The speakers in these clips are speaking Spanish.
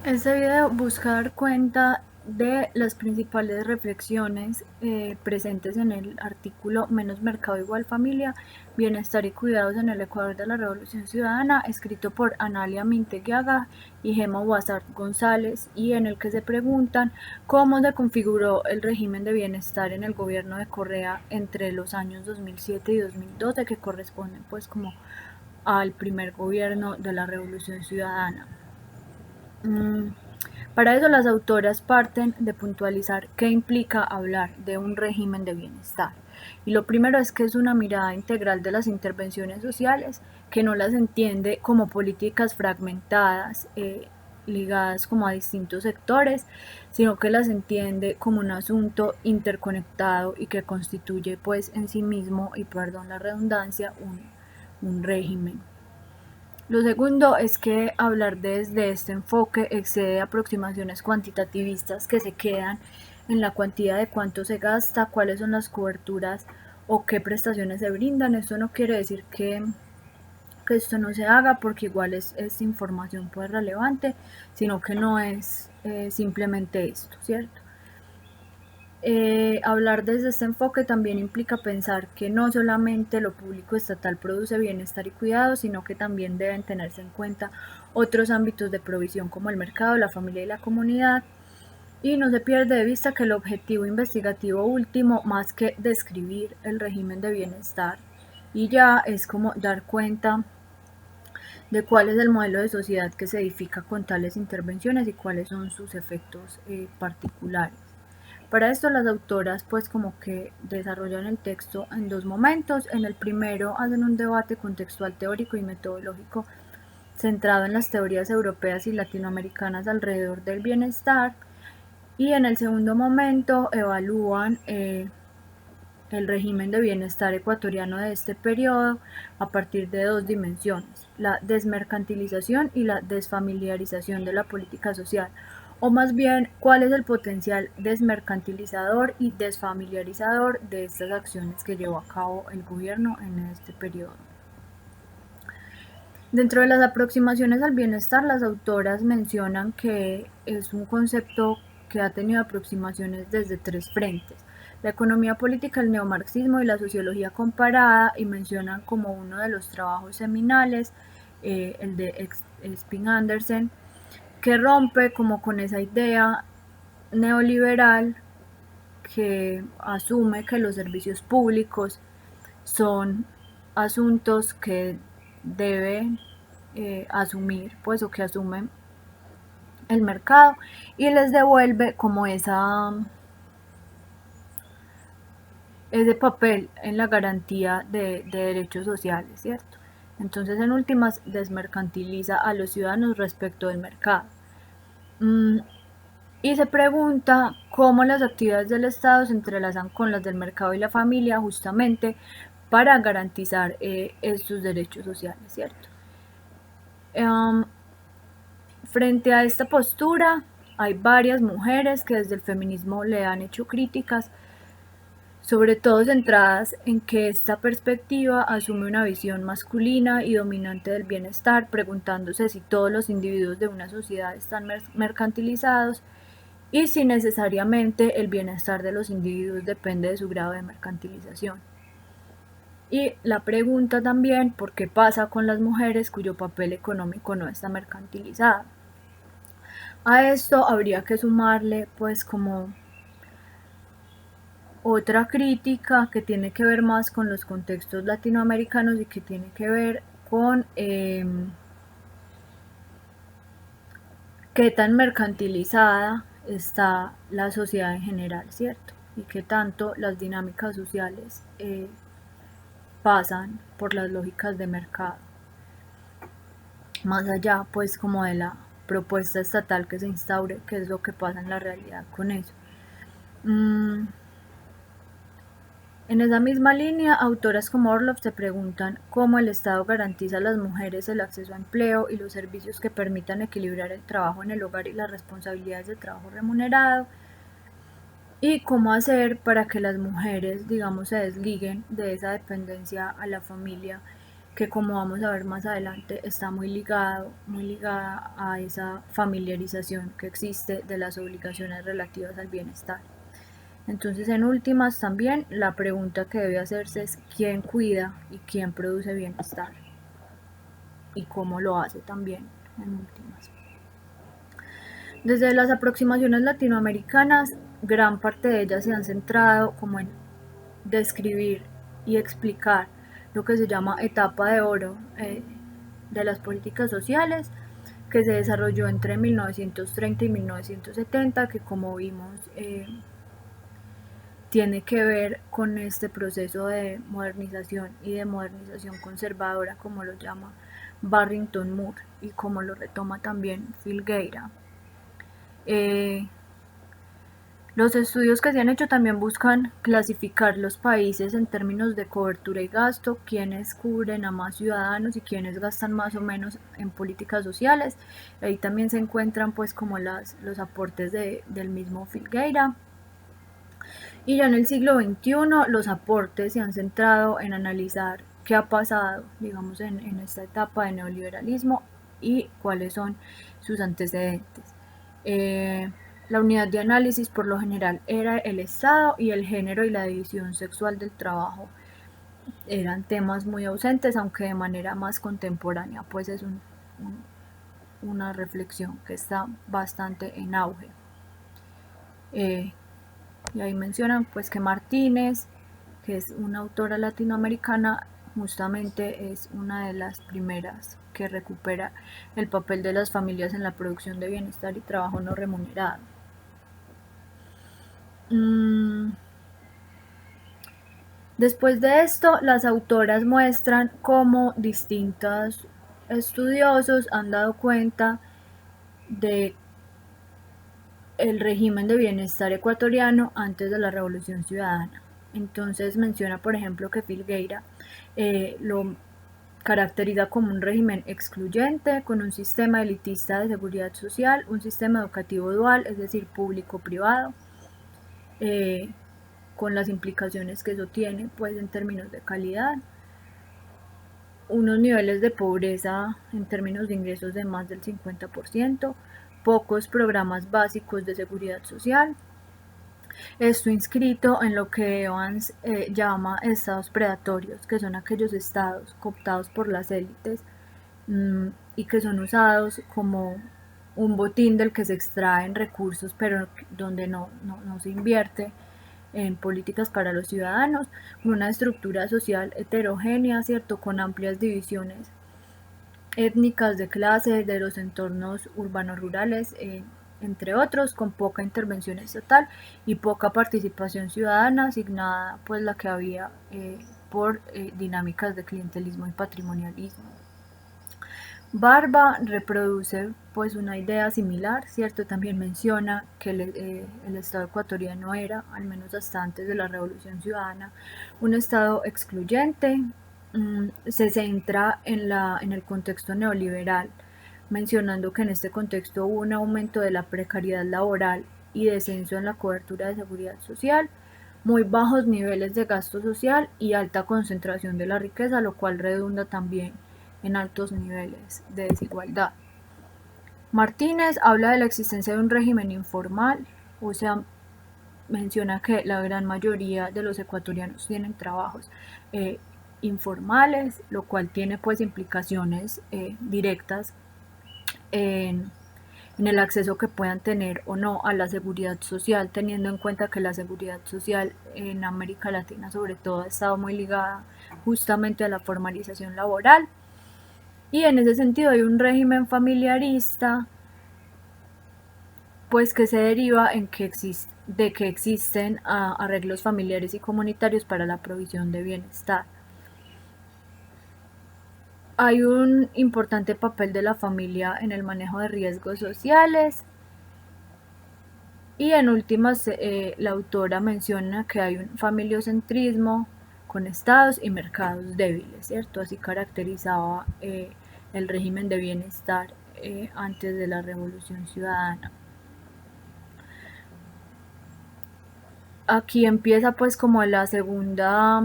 Este video busca dar cuenta de las principales reflexiones presentes en el artículo Menos mercado igual familia, bienestar y cuidados en el Ecuador de la Revolución Ciudadana, escrito por Analia Minteguiaga y Gemma Guasart González, y en el que se preguntan cómo se configuró el régimen de bienestar en el gobierno de Correa entre los años 2007 y 2012, que corresponden pues como al primer gobierno de la Revolución Ciudadana. Para eso las autoras parten de puntualizar qué implica hablar de un régimen de bienestar. Y lo primero es que es una mirada integral de las intervenciones sociales, que no las entiende como políticas fragmentadas, ligadas como a distintos sectores, sino que las entiende como un asunto interconectado y que constituye pues en sí mismo, y perdón la redundancia, un régimen. Lo segundo es que hablar desde este enfoque excede aproximaciones cuantitativistas que se quedan en la cuantía de cuánto se gasta, cuáles son las coberturas o qué prestaciones se brindan. Esto no quiere decir que esto no se haga porque igual es información pues relevante, sino que no es simplemente esto, ¿cierto? Hablar desde este enfoque también implica pensar que no solamente lo público estatal produce bienestar y cuidado, sino que también deben tenerse en cuenta otros ámbitos de provisión como el mercado, la familia y la comunidad. Y no se pierde de vista que el objetivo investigativo último, más que describir el régimen de bienestar, y ya es como dar cuenta de cuál es el modelo de sociedad que se edifica con tales intervenciones y cuáles son sus efectos particulares. Para esto las autoras pues como que desarrollan el texto en dos momentos. En el primero hacen un debate contextual teórico y metodológico centrado en las teorías europeas y latinoamericanas alrededor del bienestar, y en el segundo momento evalúan el régimen de bienestar ecuatoriano de este periodo a partir de dos dimensiones: la desmercantilización y la desfamiliarización de la política social, o más bien cuál es el potencial desmercantilizador y desfamiliarizador de estas acciones que llevó a cabo el gobierno en este periodo. Dentro de las aproximaciones al bienestar, las autoras mencionan que es un concepto que ha tenido aproximaciones desde tres frentes: la economía política, el neomarxismo y la sociología comparada, y mencionan como uno de los trabajos seminales el de Spin Andersen, que rompe como con esa idea neoliberal que asume que los servicios públicos son asuntos que debe asumir pues o que asumen el mercado, y les devuelve como ese papel en la garantía de derechos sociales, ¿cierto? Entonces en últimas desmercantiliza a los ciudadanos respecto del mercado. Y se pregunta cómo las actividades del Estado se entrelazan con las del mercado y la familia justamente para garantizar estos derechos sociales, ¿cierto? Um, Frente a esta postura hay varias mujeres que desde el feminismo le han hecho críticas, sobre todo centradas en que esta perspectiva asume una visión masculina y dominante del bienestar, preguntándose si todos los individuos de una sociedad están mercantilizados y si necesariamente el bienestar de los individuos depende de su grado de mercantilización. Y la pregunta también, ¿por qué pasa con las mujeres cuyo papel económico no está mercantilizado? A esto habría que sumarle pues como otra crítica que tiene que ver más con los contextos latinoamericanos y que tiene que ver con qué tan mercantilizada está la sociedad en general, ¿cierto? Y qué tanto las dinámicas sociales pasan por las lógicas de mercado, más allá pues como de la propuesta estatal que se instaure, qué es lo que pasa en la realidad con eso. En esa misma línea, autoras como Orlov se preguntan cómo el Estado garantiza a las mujeres el acceso a empleo y los servicios que permitan equilibrar el trabajo en el hogar y las responsabilidades de trabajo remunerado, y cómo hacer para que las mujeres, digamos, se desliguen de esa dependencia a la familia que como vamos a ver más adelante está muy ligada a esa familiarización que existe de las obligaciones relativas al bienestar. Entonces, en últimas, también la pregunta que debe hacerse es quién cuida y quién produce bienestar y cómo lo hace también, en últimas. Desde las aproximaciones latinoamericanas, gran parte de ellas se han centrado como en describir y explicar lo que se llama etapa de oro de las políticas sociales, que se desarrolló entre 1930 y 1970, que como vimos tiene que ver con este proceso de modernización y de modernización conservadora, como lo llama Barrington Moore y como lo retoma también Filgueira. Los estudios que se han hecho también buscan clasificar los países en términos de cobertura y gasto, quiénes cubren a más ciudadanos y quiénes gastan más o menos en políticas sociales. Ahí también se encuentran pues como los aportes del mismo Filgueira. Y ya en el siglo XXI los aportes se han centrado en analizar qué ha pasado, digamos, en esta etapa de neoliberalismo y cuáles son sus antecedentes. La unidad de análisis por lo general era el Estado y el género y la división sexual del trabajo eran temas muy ausentes, aunque de manera más contemporánea, pues es una reflexión que está bastante en auge. Y ahí mencionan pues que Martínez, que es una autora latinoamericana, justamente es una de las primeras que recupera el papel de las familias en la producción de bienestar y trabajo no remunerado. Después de esto, las autoras muestran cómo distintos estudiosos han dado cuenta de el régimen de bienestar ecuatoriano antes de la Revolución Ciudadana. Entonces menciona, por ejemplo, que Filgueira lo caracteriza como un régimen excluyente, con un sistema elitista de seguridad social, un sistema educativo dual, es decir, público-privado, con las implicaciones que eso tiene pues, en términos de calidad, unos niveles de pobreza en términos de ingresos de más del 50%, pocos programas básicos de seguridad social. Esto inscrito en lo que Evans llama estados predatorios, que son aquellos estados cooptados por las élites y que son usados como un botín del que se extraen recursos, pero donde no se invierte en políticas para los ciudadanos, con una estructura social heterogénea, ¿cierto? Con amplias divisiones étnicas de clase, de los entornos urbanos rurales, entre otros, con poca intervención estatal y poca participación ciudadana, asignada pues la que había por dinámicas de clientelismo y patrimonialismo. Barba reproduce pues una idea similar, ¿cierto? También menciona que el Estado ecuatoriano era, al menos hasta antes de la Revolución Ciudadana, un Estado excluyente. Se centra en el contexto neoliberal, mencionando que en este contexto hubo un aumento de la precariedad laboral y descenso en la cobertura de seguridad social, muy bajos niveles de gasto social y alta concentración de la riqueza, lo cual redunda también en altos niveles de desigualdad. Martínez habla de la existencia de un régimen informal, o sea, menciona que la gran mayoría de los ecuatorianos tienen trabajos informales, lo cual tiene pues implicaciones directas en el acceso que puedan tener o no a la seguridad social, teniendo en cuenta que la seguridad social en América Latina sobre todo ha estado muy ligada justamente a la formalización laboral. Y en ese sentido hay un régimen familiarista pues que se deriva de que existen arreglos familiares y comunitarios para la provisión de bienestar. Hay un importante papel de la familia en el manejo de riesgos sociales y en últimas la autora menciona que hay un familiocentrismo con estados y mercados débiles, ¿cierto? Así caracterizaba el régimen de bienestar antes de la Revolución Ciudadana. Aquí empieza pues como la segunda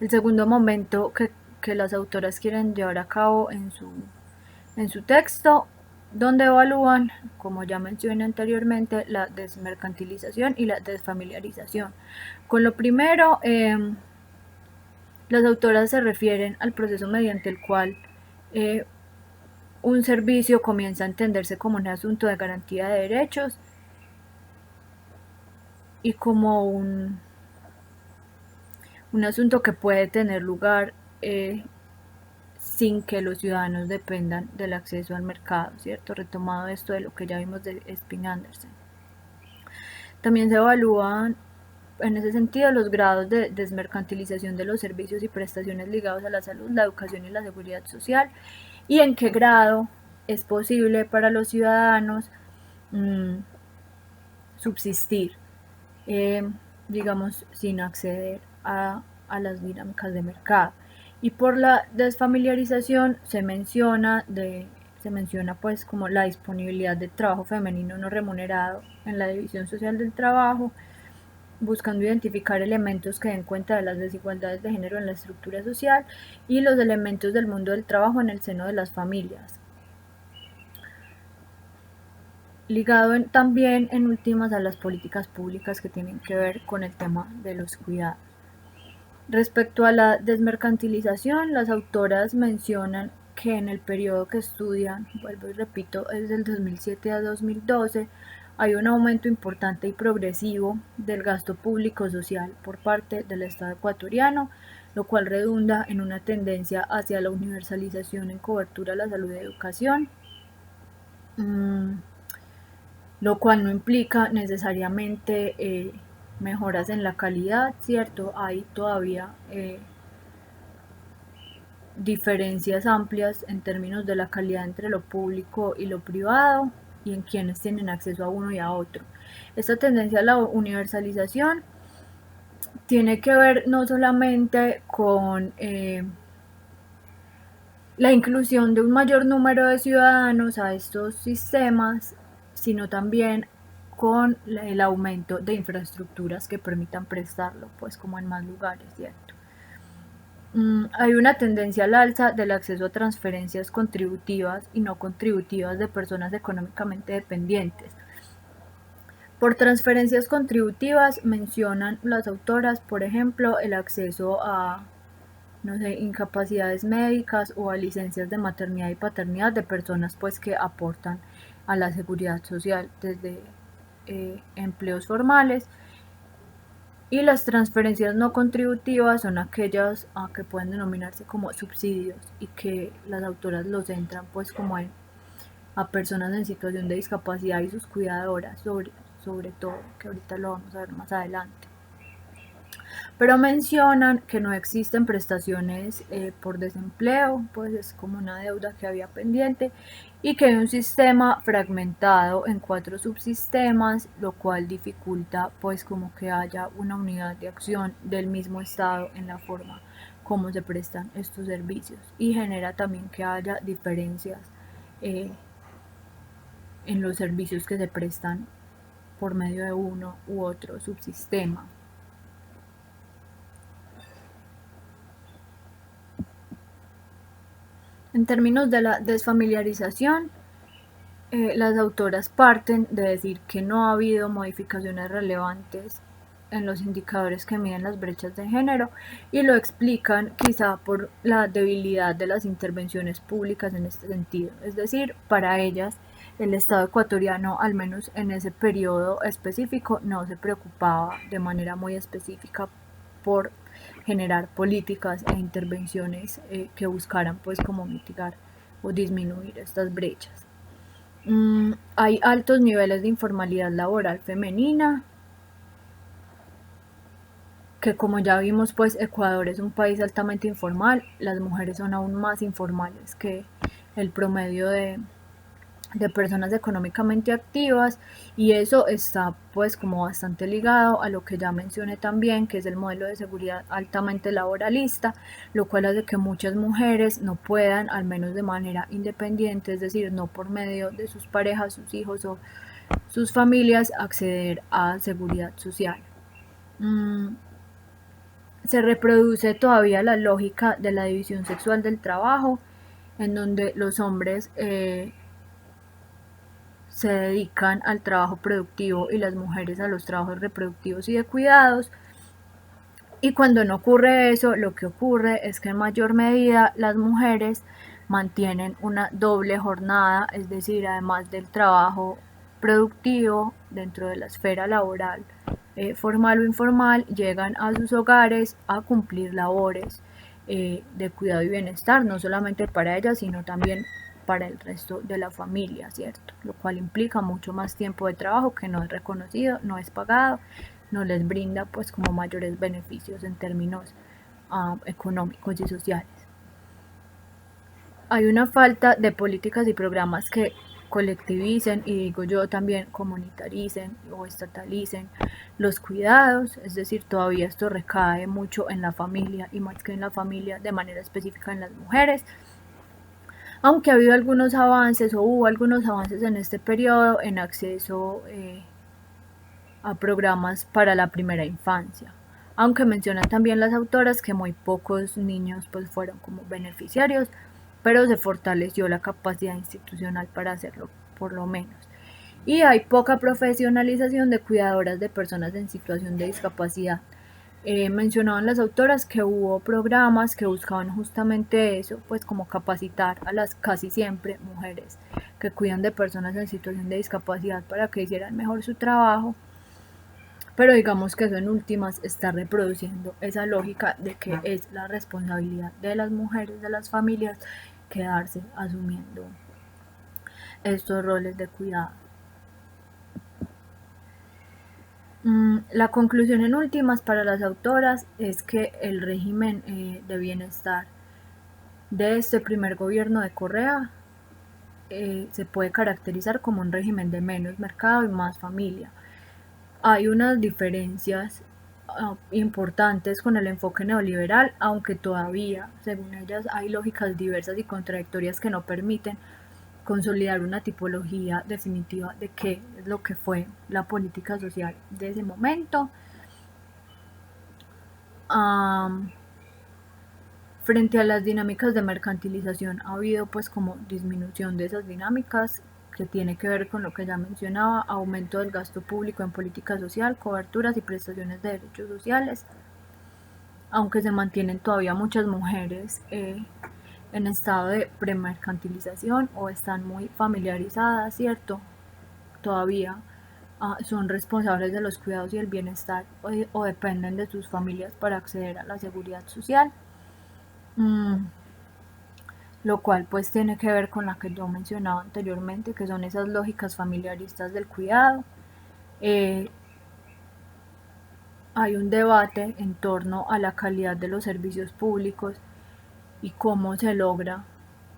El segundo momento que las autoras quieren llevar a cabo en su texto, donde evalúan, como ya mencioné anteriormente, la desmercantilización y la desfamiliarización. Con lo primero, las autoras se refieren al proceso mediante el cual un servicio comienza a entenderse como un asunto de garantía de derechos y como un asunto que puede tener lugar sin que los ciudadanos dependan del acceso al mercado, ¿cierto? Retomado esto de lo que ya vimos de Spin Andersen. También se evalúan en ese sentido los grados de desmercantilización de los servicios y prestaciones ligados a la salud, la educación y la seguridad social, y en qué grado es posible para los ciudadanos subsistir, digamos, sin acceder a las dinámicas de mercado. Y por la desfamiliarización se menciona pues como la disponibilidad de trabajo femenino no remunerado en la división social del trabajo, buscando identificar elementos que den cuenta de las desigualdades de género en la estructura social y los elementos del mundo del trabajo en el seno de las familias. Ligado también en últimas a las políticas públicas que tienen que ver con el tema de los cuidados. Respecto a la desmercantilización, las autoras mencionan que en el periodo que estudian, vuelvo y repito, es del 2007 a 2012, hay un aumento importante y progresivo del gasto público social por parte del Estado ecuatoriano, lo cual redunda en una tendencia hacia la universalización en cobertura a la salud y educación, lo cual no implica necesariamente mejoras en la calidad, ¿cierto? Hay todavía diferencias amplias en términos de la calidad entre lo público y lo privado y en quienes tienen acceso a uno y a otro. Esta tendencia a la universalización tiene que ver no solamente con la inclusión de un mayor número de ciudadanos a estos sistemas, sino también con el aumento de infraestructuras que permitan prestarlo, pues como en más lugares, ¿cierto? Hay una tendencia al alza del acceso a transferencias contributivas y no contributivas de personas económicamente dependientes. Por transferencias contributivas mencionan las autoras, por ejemplo, el acceso a, no sé, incapacidades médicas o a licencias de maternidad y paternidad de personas pues que aportan a la seguridad social desde empleos formales. Y las transferencias no contributivas son aquellas que pueden denominarse como subsidios y que las autoras los centran pues como a personas en situación de discapacidad y sus cuidadoras, sobre todo, que ahorita lo vamos a ver más adelante. Pero mencionan que no existen prestaciones por desempleo, pues es como una deuda que había pendiente, y que hay un sistema fragmentado en 4 subsistemas, lo cual dificulta pues como que haya una unidad de acción del mismo Estado en la forma como se prestan estos servicios, y genera también que haya diferencias en los servicios que se prestan por medio de uno u otro subsistema. En términos de la desfamiliarización, las autoras parten de decir que no ha habido modificaciones relevantes en los indicadores que miden las brechas de género y lo explican quizá por la debilidad de las intervenciones públicas en este sentido. Es decir, para ellas el Estado ecuatoriano, al menos en ese periodo específico, no se preocupaba de manera muy específica por generar políticas e intervenciones que buscaran pues como mitigar o disminuir estas brechas. Hay altos niveles de informalidad laboral femenina, que como ya vimos pues Ecuador es un país altamente informal, las mujeres son aún más informales que el promedio de personas económicamente activas, y eso está pues como bastante ligado a lo que ya mencioné también, que es el modelo de seguridad altamente laboralista, lo cual hace que muchas mujeres no puedan, al menos de manera independiente, es decir, no por medio de sus parejas, sus hijos o sus familias, acceder a seguridad social. se reproduce todavía la lógica de la división sexual del trabajo, en donde los hombres se dedican al trabajo productivo y las mujeres a los trabajos reproductivos y de cuidados. Y cuando no ocurre eso, lo que ocurre es que en mayor medida las mujeres mantienen una doble jornada, es decir, además del trabajo productivo dentro de la esfera laboral, formal o informal, llegan a sus hogares a cumplir labores de cuidado y bienestar, no solamente para ellas, sino también para el resto de la familia, ¿cierto? Lo cual implica mucho más tiempo de trabajo que no es reconocido, no es pagado, no les brinda pues como mayores beneficios en términos económicos y sociales. Hay una falta de políticas y programas que colectivicen y digo yo también comunitaricen o estatalicen los cuidados, es decir, todavía esto recae mucho en la familia y más que en la familia de manera específica en las mujeres, aunque ha habido algunos avances o hubo algunos avances en este periodo en acceso a programas para la primera infancia, aunque mencionan también las autoras que muy pocos niños pues fueron como beneficiarios, pero se fortaleció la capacidad institucional para hacerlo por lo menos. Y hay poca profesionalización de cuidadoras de personas en situación de discapacidad. Mencionaban las autoras que hubo programas que buscaban justamente eso, pues como capacitar a las casi siempre mujeres que cuidan de personas en situación de discapacidad para que hicieran mejor su trabajo, pero digamos que eso en últimas está reproduciendo esa lógica de que es la responsabilidad de las mujeres, de las familias, quedarse asumiendo estos roles de cuidado. La conclusión en últimas para las autoras es que el régimen de bienestar de este primer gobierno de Correa se puede caracterizar como un régimen de menos mercado y más familia. Hay unas diferencias importantes con el enfoque neoliberal, aunque todavía, según ellas, hay lógicas diversas y contradictorias que no permiten consolidar una tipología definitiva de qué es lo que fue la política social de ese momento. Frente a las dinámicas de mercantilización ha habido pues como disminución de esas dinámicas que tiene que ver con lo que ya mencionaba, aumento del gasto público en política social, coberturas y prestaciones de derechos sociales, aunque se mantienen todavía muchas mujeres en estado de premercantilización o están muy familiarizadas, ¿cierto? Todavía son responsables de los cuidados y el bienestar o dependen de sus familias para acceder a la seguridad social. Lo cual pues tiene que ver con la que yo mencionaba anteriormente, que son esas lógicas familiaristas del cuidado. Hay un debate en torno a la calidad de los servicios públicos y cómo se logra,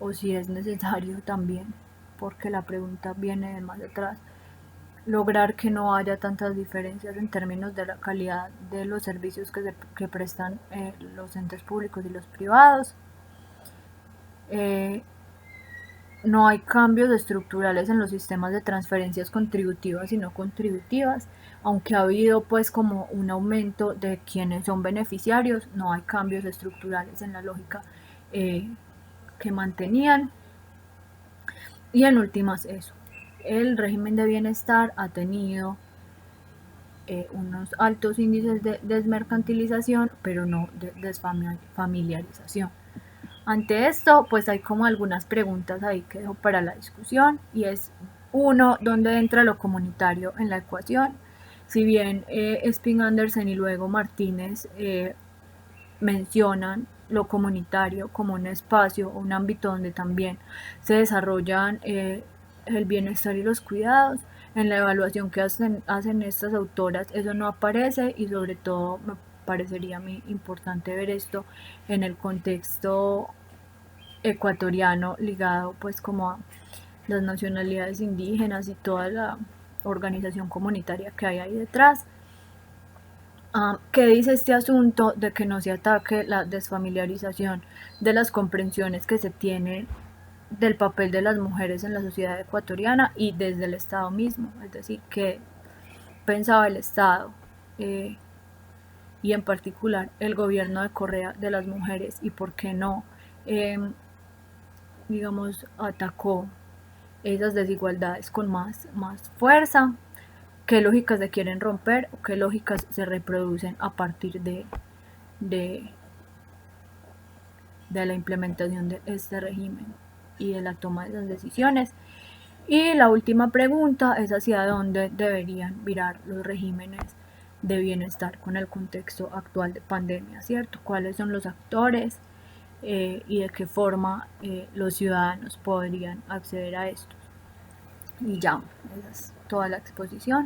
o si es necesario también, porque la pregunta viene de más atrás, lograr que no haya tantas diferencias en términos de la calidad de los servicios que prestan los entes públicos y los privados. No hay cambios estructurales en los sistemas de transferencias contributivas y no contributivas, aunque ha habido pues como un aumento de quienes son beneficiarios, no hay cambios estructurales en la lógica que mantenían. Y en últimas eso, el régimen de bienestar ha tenido unos altos índices de desmercantilización, pero no de desfamiliarización. Ante esto, pues hay como algunas preguntas ahí que dejo para la discusión y es, uno, ¿dónde entra lo comunitario en la ecuación? Si bien Spin Andersen y luego Martínez mencionan lo comunitario como un espacio o un ámbito donde también se desarrollan el bienestar y los cuidados, en la evaluación que hacen estas autoras eso no aparece y sobre todo me parecería a mí importante ver esto en el contexto ecuatoriano ligado pues como a las nacionalidades indígenas y toda la organización comunitaria que hay ahí detrás. ¿Qué dice este asunto de que no se ataque la desfamiliarización de las comprensiones que se tienen del papel de las mujeres en la sociedad ecuatoriana y desde el Estado mismo? Es decir, que pensaba el Estado y en particular el gobierno de Correa de las mujeres y por qué no, digamos, atacó esas desigualdades con más fuerza, qué lógicas se quieren romper o qué lógicas se reproducen a partir de, de la implementación de este régimen y de la toma de esas decisiones. Y la última pregunta es hacia dónde deberían virar los regímenes de bienestar con el contexto actual de pandemia, ¿cierto? ¿Cuáles son los actores y de qué forma los ciudadanos podrían acceder a esto? Y ya, esa es toda la exposición.